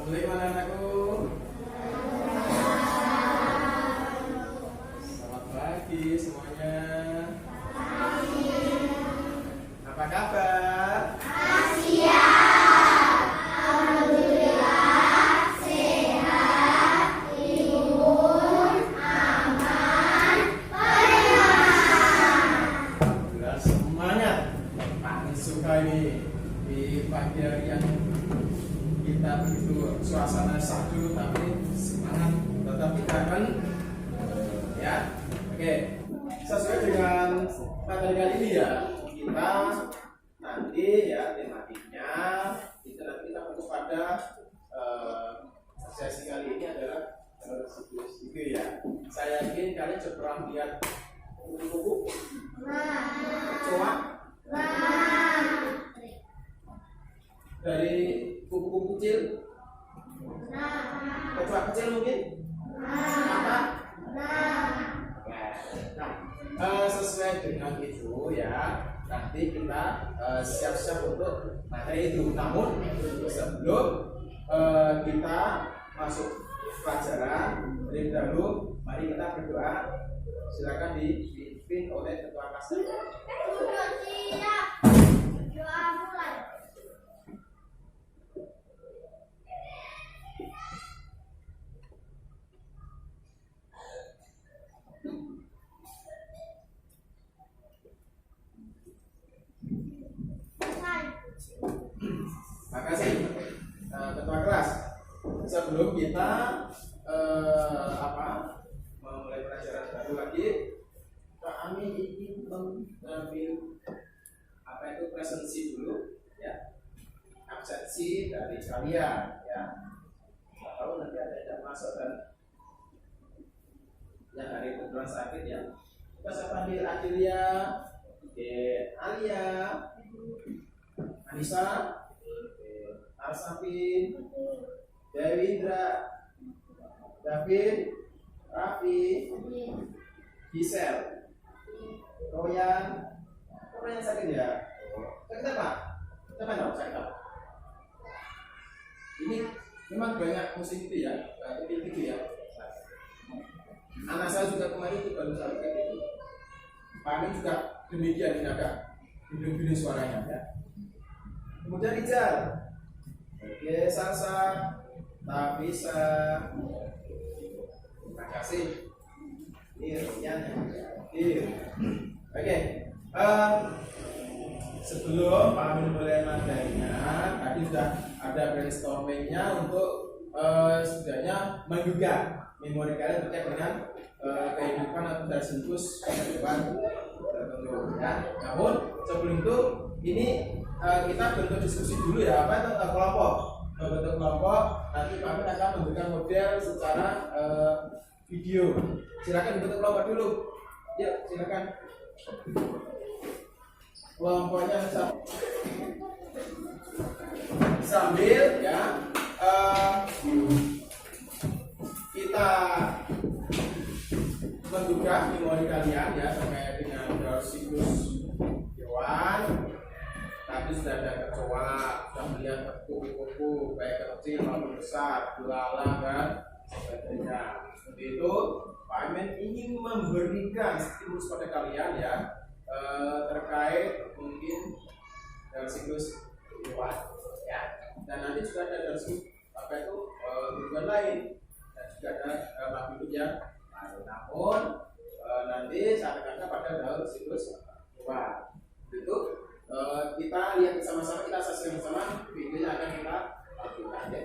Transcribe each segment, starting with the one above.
Bagaimana anakku? Selamat pagi semuanya. Apa kabar? Ini di pagi hari yang kita begitu suasana syahdu tapi semangat tetap kita akan ya. Oke, sesuai dengan materi kali ini ya, kita nanti ya tematiknya kita fokus pada sesi kali ini adalah siklus itu ya. Saya yakin kalian sudah pernah lihat buku-buku coba dari kupu-kupu kecil, kecoa kecil mungkin, apa? Nah, sesuai dengan itu ya, nanti kita siap-siap untuk materi itu. Namun sebelum kita masuk pelajaran, lebih dahulu mari kita berdoa. Silakan dipimpin oleh ketua kelas. Makasih ketua kelas. Sebelum kita memulai pelajaran baru lagi, Pak Amin ingin mengambil presensi dulu ya, absensi dari kalian ya. Kalau nanti ada yang masuk dan yang hari kebetulan sakit ya, kita saya panggil Adelia, Alia, Anissa, Arsafin, Dewi Indra, David, Raffi, Gisel, Royan sakit ya? Sakit apa? Sakit apa? Ini memang banyak musim itu ya, itu ya. Anak saya juga kemarin itu baru sakit itu. Pak Amin juga demikian, ini agak bidung-bidung suaranya ya. Kemudian Rizal, oke, Salsa, Tafisa, terima kasih. Ini Rian, oke. Sebelum Pak Amin mulai materinya, tadi sudah ada brainstormingnya untuk setidaknya menggugah memori kalian terkait dengan kehidupan atau dari siklus kehidupan tertentu ya. Namun sebelum itu ini kita bentuk diskusi dulu ya, apa itu kelompok. Bentuk kelompok nanti Pak Amin akan memberikan model secara video. Silakan bentuk kelompok dulu. Yuk, silakan. Kelompoknya sambil ya kita menggugah memori kalian ya terkait dengan siklus hewan. Tadi sudah ada kecoa, sudah melihat kupu-kupu baik kecil maupun besar, belalang dan sebagainya. Seperti itu, Pak Amin ingin memberikan stimulus pada kalian ya terkait mungkin dalam siklus hewan ya. Dan nanti juga ada dari tujuan lain dan juga ada makhluk yang lain. Namun nanti saat akan pada dalam siklus hewan itu kita lihat bersama-sama, kita saksikan bersama videonya akan kita lakukan ya.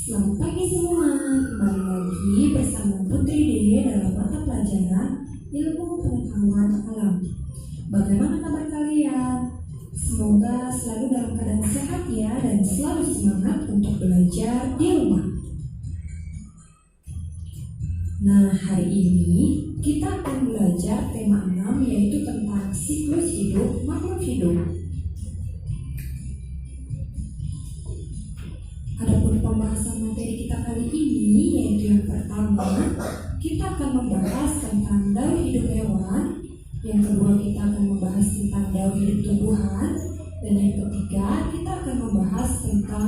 Selamat pagi semua, kembali lagi bersama Putri Dede dalam mata pelajaran Ilmu Pengetahuan Alam. Bagaimana kabar kalian? Semoga selalu dalam keadaan sehat ya dan selalu semangat untuk belajar di rumah. Nah, hari ini kita akan belajar tema 6 yaitu tentang siklus hidup makhluk hidup. Adapun pembahasan materi kita kali ini yaitu yang pertama, kita akan membahas tentang daur hidup hewan. Yang kedua, kita akan membahas tentang daur hidup tumbuhan. Dan yang ketiga, kita akan membahas tentang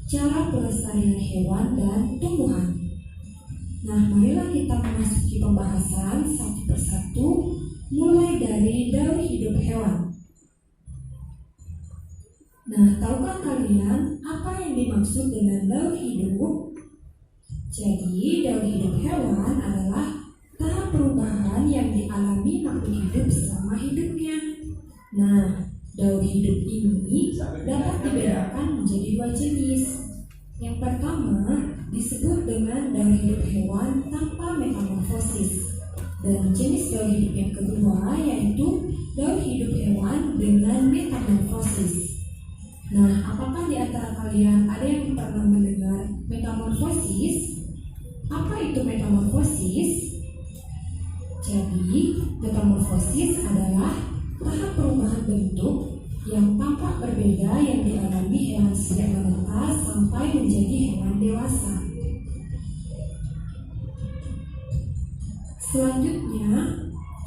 cara pelestarian hewan dan tumbuhan. Nah, marilah kita memasuki pembahasan satu persatu, mulai dari daur hidup hewan. Nah, tahukah kalian apa yang dimaksud dengan daur hidup? Jadi, daur hidup hewan adalah tahap perubahan yang dialami makhluk hidup selama hidupnya. Nah, daur hidup ini dapat dibedakan menjadi dua jenis. Yang pertama disebut dengan daur hidup hewan tanpa metamorfosis. Dan jenis daur hidup yang kedua yaitu daur hidup hewan dengan metamorfosis. Nah, apakah di antara kalian ada yang pernah mendengar metamorfosis? Apa itu metamorfosis? Jadi, metamorfosis adalah tahap perubahan bentuk yang tampak berbeda yang dialami hewan sejak menetas sampai menjadi hewan dewasa. Selanjutnya,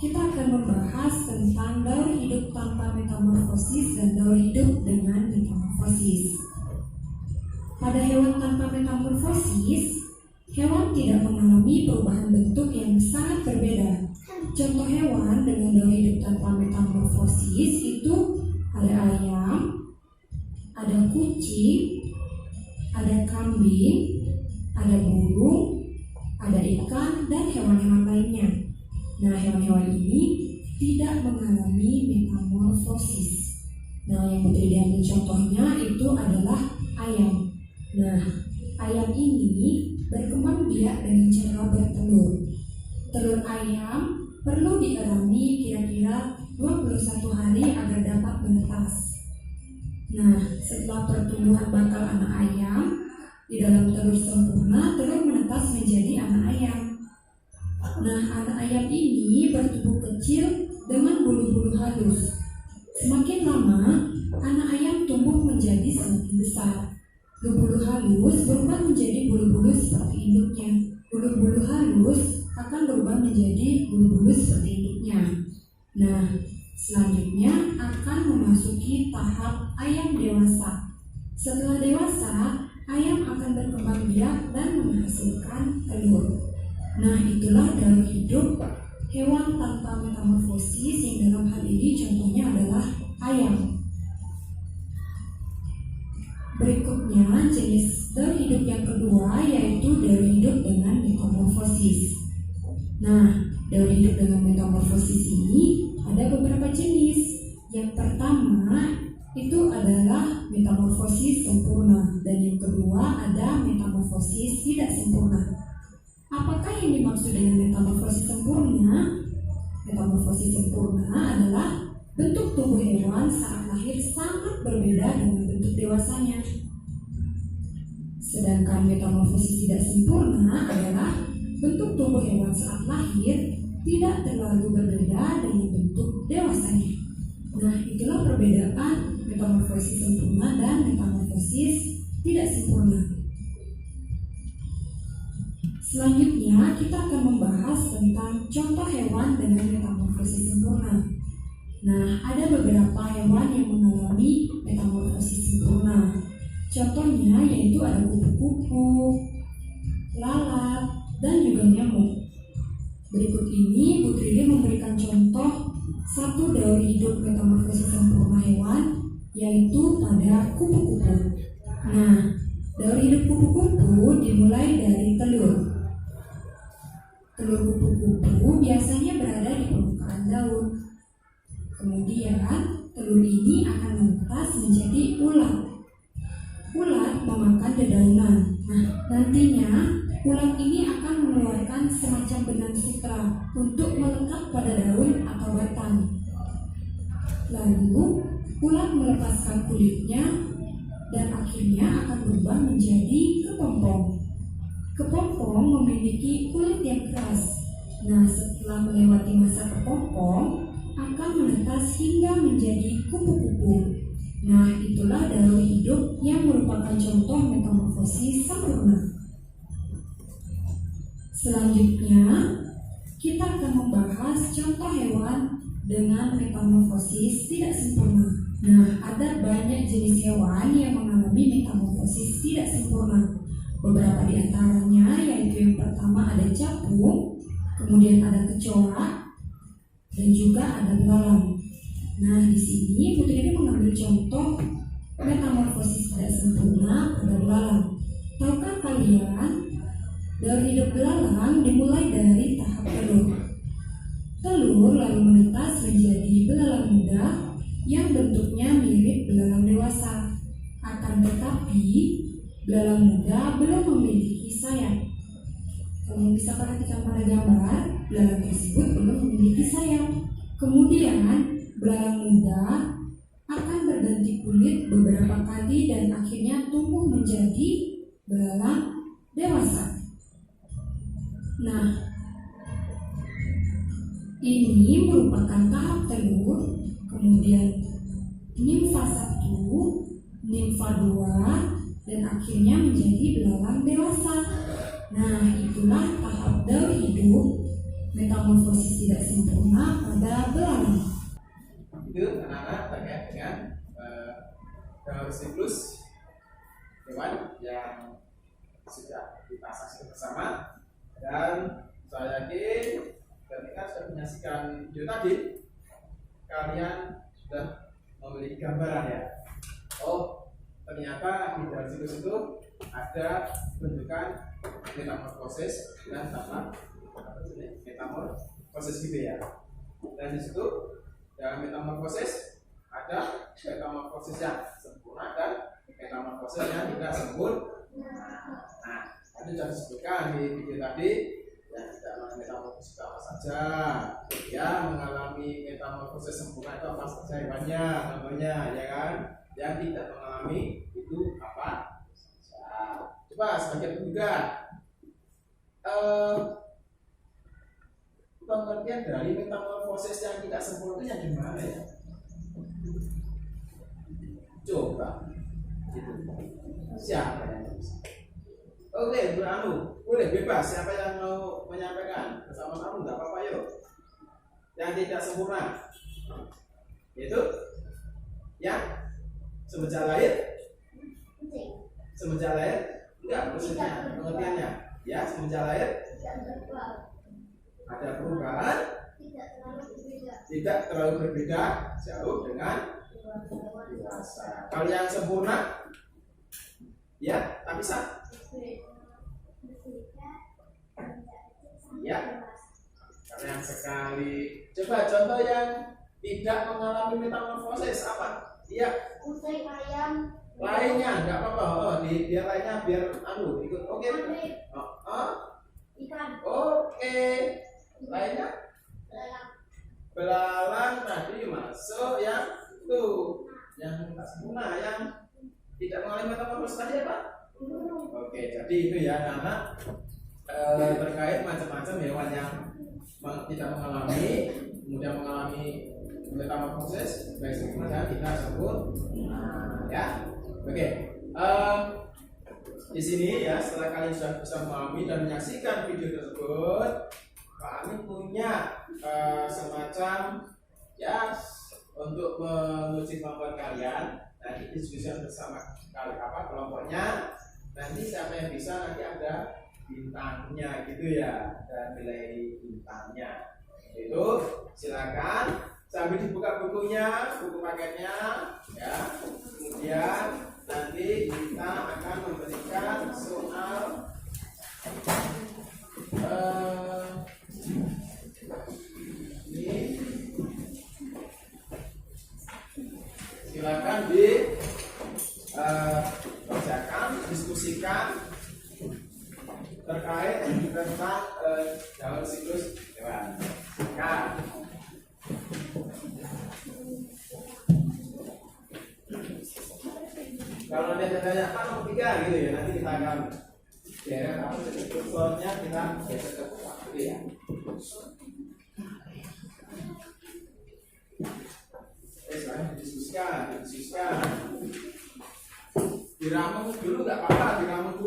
kita akan membahas tentang daur hidup tanpa metamorfosis dan daur hidup dengan metamorfosis. Pada hewan tanpa metamorfosis, hewan tidak mengalami perubahan bentuk yang sangat berbeda. Contoh hewan dengan daur hidup tanpa metamorfosis itu ada ayam, ada kucing, ada kambing, ada burung, ada ikan, dan hewan-hewan lainnya. Nah, hewan-hewan ini tidak mengalami metamorfosis. Nah, yang Putri diambil contohnya itu adalah ayam. Nah, ayam ini berkembang biak dengan cara bertelur. Telur ayam perlu dierami kira-kira 21 hari agar dapat menetas. Nah, setelah pertumbuhan bakal anak ayam, di dalam telur sempurna, telur menetas menjadi anak ayam. Nah, anak ayam ini bertubuh kecil dengan bulu-bulu halus. Semakin lama, anak ayam tumbuh menjadi semakin besar. Bulu-bulu halus berubah menjadi bulu-bulu seperti induknya. Bulu-bulu halus akan berubah menjadi bulu-bulu seperti induknya. Nah, selanjutnya akan memasuki tahap ayam dewasa. Setelah dewasa, ayam akan berkembang biak dan menghasilkan telur. Nah, itulah daur hidup hewan tanpa metamorfosis yang dalam hal ini contohnya adalah ayam. Berikutnya jenis daur hidup yang kedua yaitu daur hidup dengan metamorfosis. Nah, daur hidup dengan metamorfosis ini ada beberapa jenis. Yang pertama itu adalah metamorfosis sempurna dan yang kedua ada metamorfosis tidak sempurna. Apakah yang dimaksud dengan metamorfosis sempurna? Metamorfosis sempurna adalah bentuk tubuh hewan saat lahir sangat berbeda dengan bentuk dewasanya. Sedangkan metamorfosis tidak sempurna adalah bentuk tubuh hewan saat lahir tidak terlalu berbeda dengan bentuk dewasanya. Nah, itulah perbedaan metamorfosis sempurna dan metamorfosis tidak sempurna. Selanjutnya, kita akan membahas tentang contoh hewan dengan metamorfosis sempurna. Nah, ada beberapa hewan yang mengalami metamorfosis sempurna. Contohnya yaitu ada kupu-kupu, lalat, dan juga nyamuk. Berikut ini Putri memberikan contoh satu daur hidup metamorfosis sempurna hewan, yaitu pada kupu-kupu. Nah, daur hidup kupu-kupu dimulai dari telur. Telur kupu-kupu biasanya berada di permukaan daun. Kemudian telur ini akan menetas menjadi ulat. Ulat memakan dedaunan. Nah, nantinya ulat ini akan mengeluarkan semacam benang sutra untuk melekat pada daun atau batang. Lalu ulat melepaskan kulitnya dan akhirnya akan berubah menjadi kepompong. Kepompong memiliki kulit yang keras. Nah, setelah melewati masa kepompong, akan menetas hingga menjadi kupu-kupu. Nah, itulah daur hidup yang merupakan contoh metamorfosis sempurna. Selanjutnya, kita akan membahas contoh hewan dengan metamorfosis tidak sempurna. Nah, ada banyak jenis hewan yang mengalami metamorfosis tidak sempurna. Beberapa di antaranya yaitu yang pertama ada capung, kemudian ada kecoa, dan juga ada belalang. Nah, di sini Putri ini mengambil contoh metamorfosis tidak sempurna pada belalang. Tahukah kalian, daur hidup belalang dimulai dari tahap telur. Telur lalu menetas menjadi belalang muda yang bentuknya mirip belalang dewasa. Akan tetapi, belalang muda belum memiliki sayap. Kalian bisa perhatikan pada gambar, belalang tersebut belum memiliki sayap. Kemudian, belalang muda akan berganti kulit beberapa kali dan akhirnya tumbuh menjadi belalang dewasa. Nah, ini merupakan tahap telur, kemudian nimfa 1, nimfa 2, dan akhirnya menjadi belalang dewasa. Nah, itulah tahap daur hidup metamorfosis tidak sempurna pada belalang. Itu anak-anak terkait dengan daur siklus hewan yang sudah kita saksikan bersama, dan saya yakin ketika sudah menyaksikan video tadi, kalian sudah memiliki gambaran ya. Oh, ternyata di daur siklus itu ada bentukan metamorfosis dan tahap metamorfosis gitu ya. Dan di situ dalam metamorfosis ada metamorfosis yang sempurna dan metamorfosis yang tidak sempurna. Nah, itu sudah disebutkan di video tadi. Ya, tidak mengalami metamorfosis apa saja. Ya, mengalami metamorfosis sempurna itu apa saja hewannya, contohnya ya kan. Yang tidak mengalami itu apa saja. Coba sebagai pengguna, pengertian dari metamorfosis yang tidak sempurna itu yang gimana ya? Coba gitu. Siapa yang bisa? Oke, Bu Anu, boleh bebas. Siapa yang mau menyampaikan bersama kamu? Nggak apa-apa yuk. Yang tidak sempurna, yaitu yang semenjak lahir. Semenjak lahir, enggak maksudnya pengertiannya. Ya, semenjak lahir ada perubahan, tidak terlalu berbeda jauh dengan dewasa. Kalau yang sempurna, ya, tak bisa. Ya, kalau yang sekali. Coba contoh yang tidak mengalami metamorfosis apa? Iya. Lainnya nggak apa-apa. Oh, biar lainnya biar ikut. Oke. Ikan. Oke. Lainnya? Belalang tadi masuk yang itu, yang tak sempurna, yang tidak mengalami metamorfosis tadi apa? Oke, jadi itu ya anak terkait macam-macam hewan yang tidak mengalami, kemudian mengalami metamorfosis, baik sempurna tidak sempurna, ya. Oke, di sini ya setelah kalian sudah bisa memahami dan menyaksikan video tersebut, kami punya semacam ya untuk menguji kemampuan kalian. Nanti diskusi bersama kelompoknya. Nanti siapa yang bisa nanti ada bintangnya gitu ya, dan nilai bintangnya. Itu silakan sambil dibuka bukunya, buku paketnya ya. Kemudian nanti kita akan memberikan soal ini. Silakan kerjakan, diskusikan terkait tentang daur siklus hewan. Silakan. 3 gitu ya. Nanti kita akan deret apa jadi kursornya kita geser ke bawah gitu ya. Sekarang didiskusikan. Diramu dulu nggak apa-apa, diramu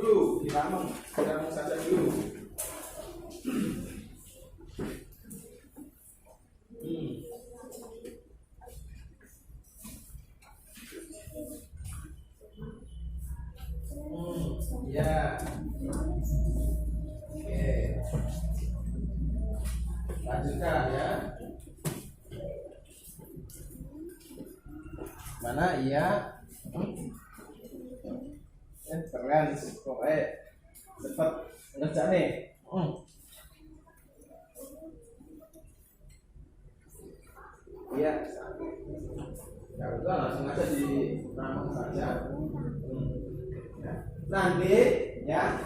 saja dulu. Ya. Oke. Lanjutkan ya. Mana iya? Keren, pokoknya cepat ngerjain nih. Iya. Ya udah langsung aja di ramu saja. Nanti ya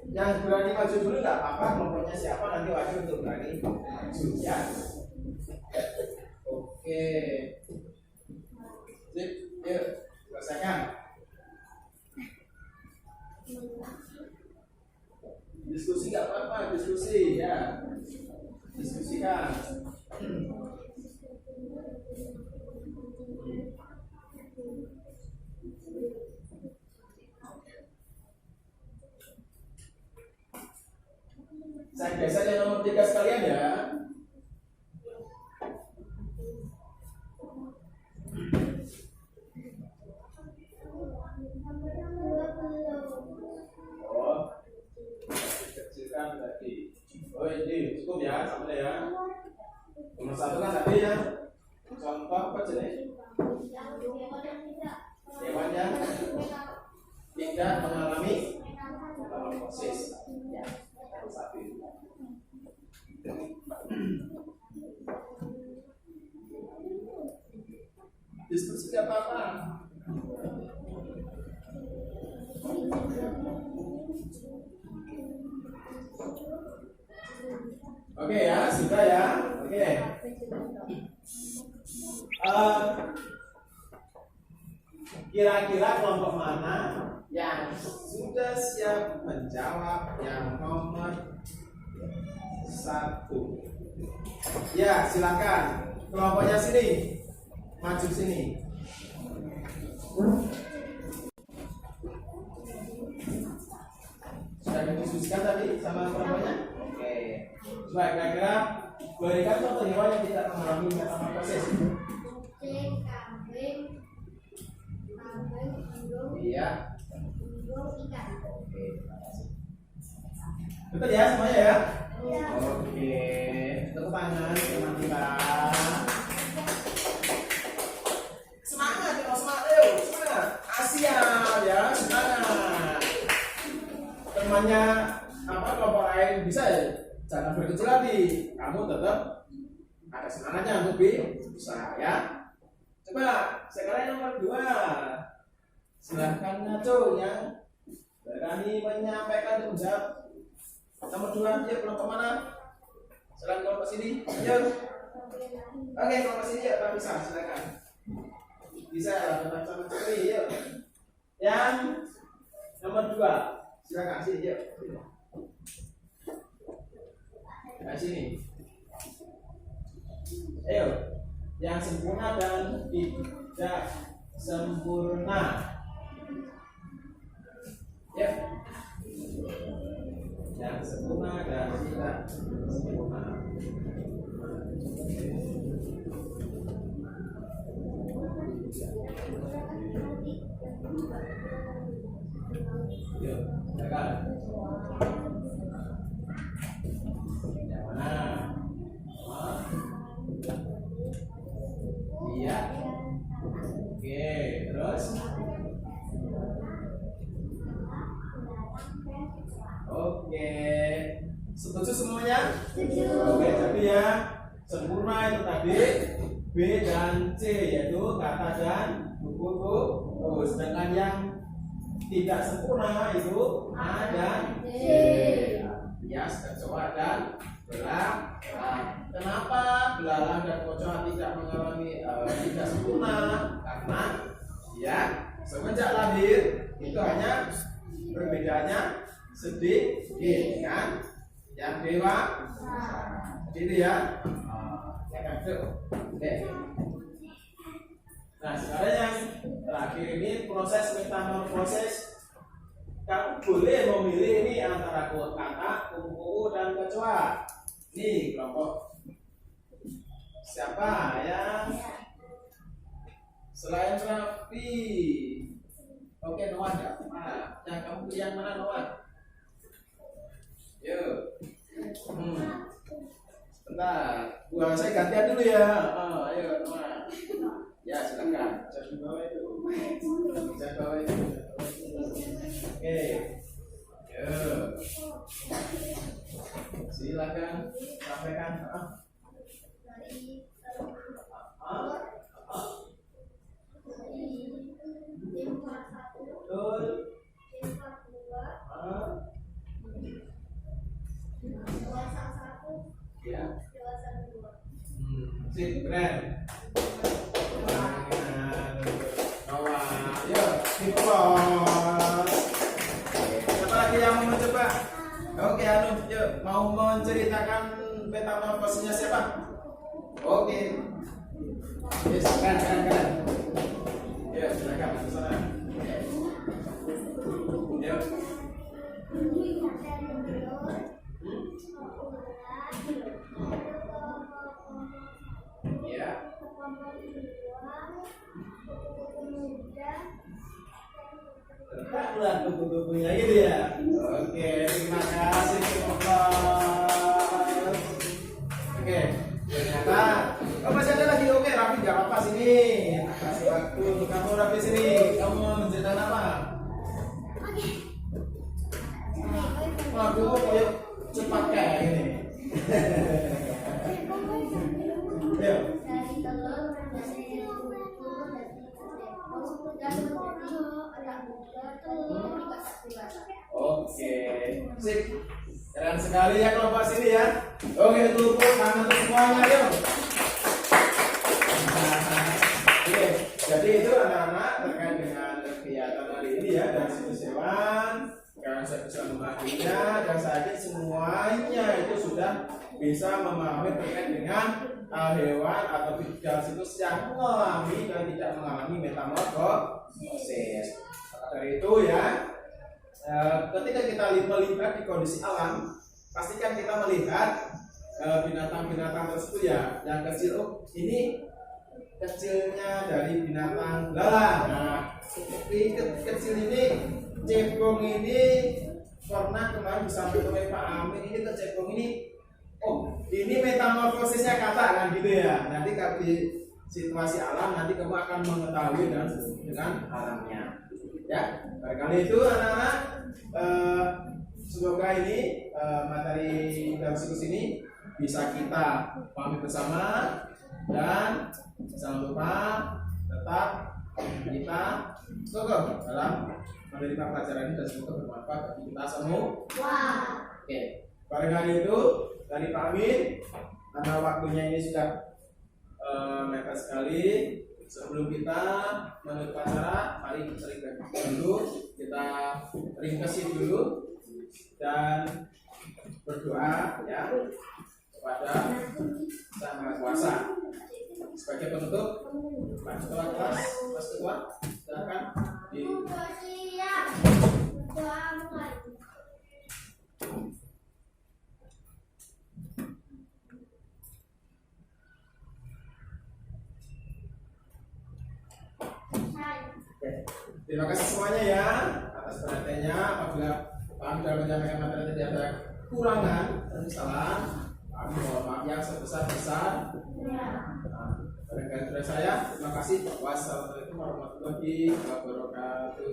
yang berani maju dulu nggak apa-apa, kelompoknya siapa nanti wajib untuk berani maju ya. Oke, sip, yuk selesaikan. Diskusi nggak apa-apa, diskusi ya, diskusikan. Saya geser yang nomor 3 sekalian ya. Oh, kecilkan tadi. Oh ini cukup ya, sampai ya. Nomor 1 kan tadi ya. Contoh apa jenis? Hewan yang tidak mengalami metamorfosis. Ya. Diskusi tidak apa-apa. Oke ya, sudah ya. Oke. Kira-kira kelompok mana yang sudah siap menjawab yang nomor 1? Ya, silakan. Kelompoknya sini. Maju sini. Sudah didiskusikan tadi sama kelompoknya? Oke. Coba kira-kira berikan contoh hewan yang tidak mengalami metamorfosis. Kambing, burung, Iya. ikan. Oke, terima kasih. Betul ya semuanya ya? Iya. Oke, tepuk tangan teman-teman. Semangat ya, semangat, ayo, semangat. Asia ya, semangat. Temannya apa kelompok lain bisa ya? Jangan berkecil hati. Kamu tetap ada semangatnya untuk bisa ya. Coba sekarang nomor 2. Silahkan ngaco yang berani menyampaikan untuk menjawab. Nomor 2 dia kelompok mana? Silakan kelompok sini. Ayo. Oke, kelompok sini ya, Pak bisa silakan. Bisa datang sama sekali, yuk. Yang nomor 2 silakan sini, yuk. Nah, sini. Ayo. Yang sempurna dan tidak sempurna. Ya. Yang sempurna dan tidak sempurna. Yuk, silakan. Yang mana? Iya. Oke, terus. Oke. Setuju semuanya? Setuju. Oke, jadi ya sempurna itu tadi B dan C, yaitu kata dan buku. Oh, sedangkan yang tidak sempurna itu A dan D. Bias, kecoa dan belalang. Kenapa belalang dan kecoa tidak mengalami tidak sempurna? Karena Ya, semenjak lahir itu hanya perbedaannya sedikit kan? Yang dewasa, gitu ya. Ya kan, oke. Nah, sekarang yang terakhir ini proses metamorfosis. Kamu boleh memilih ini antara kata, kupu-kupu dan kecoa. Nih kelompok siapa yang selain Raffi? Oke, Noah enggak? Nah, yang kamu pilih yang mana, Noah? Yuk. Bentar, saya gantian dulu ya. Ayo, Noah. Ya, silakan. Saya bawa itu. Oke. Yuk. Silakan sampaikan. Betul. Ya. Sip, keren. Siapa lagi yang mau mencoba? Oke, Anu, yuk, mau menceritakan metamorfosisnya siapa? Oke. Yes, keren. Ya, silakan ke sana. Yuk. Ya. Teranglah kupu-kupunya gitu ya. Oke, terima kasih Bapak. Oke, ternyata masih ada lagi. Oke, Raffi nggak apa-apa sini. Kasih waktu untuk kamu, Raffi sini. Kamu mau menceritakan apa? Aku yuk cepat kayak gini. Yuk. Oke, sip. Keren sekali ya kelompok sini ya. Oke, tepuk tangan untuk semuanya yuk. Oke, jadi itu anak-anak terkait dengan kegiatan hari ini ya dari situs hewan. Sekarang saya bisa memahaminya dan saya yakin semuanya itu sudah bisa memahami terkait dengan hewan atau dari situs yang mengalami dan tidak mengalami metamorfosis. Dari itu ya, ketika kita melihat di kondisi alam, pastikan kita melihat binatang-binatang tersebut ya, yang kecil. Oh, ini kecilnya dari binatang belalang. Nah, kecil ini, cebong ini pernah kemarin disampaikan oleh Pak Amin, ini ke cebong ini. Oh, ini metamorfosisnya kata kan gitu ya. Nanti kalau di situasi alam nanti kamu akan mengetahui dengan alamnya. Ya, barangkali itu anak-anak. Semoga ini materi dari situs ini bisa kita pahami bersama dan jangan lupa tetap kita kokoh dalam menerima pelajaran ini dan semoga bermanfaat bagi kita semua. Oke, barangkali itu dari Pak Amin, karena waktunya ini sudah mepet sekali. Sebelum kita menutup acara, mari kita dulu, kita ringkesi dulu dan berdoa ya kepada Sang Maha Kuasa. Sebagai penutup, Pak Ketua Kelas, Mas Ketua, silakan di. Terima kasih semuanya ya atas perhatiannya. Apabila kami dalam menyampaikan materi tadi ada kurangan dan kesalahan, kami mohon maaf yang sebesar-besar. Barangkali dari saya, terima kasih. Wassalamualaikum warahmatullahi wabarakatuh.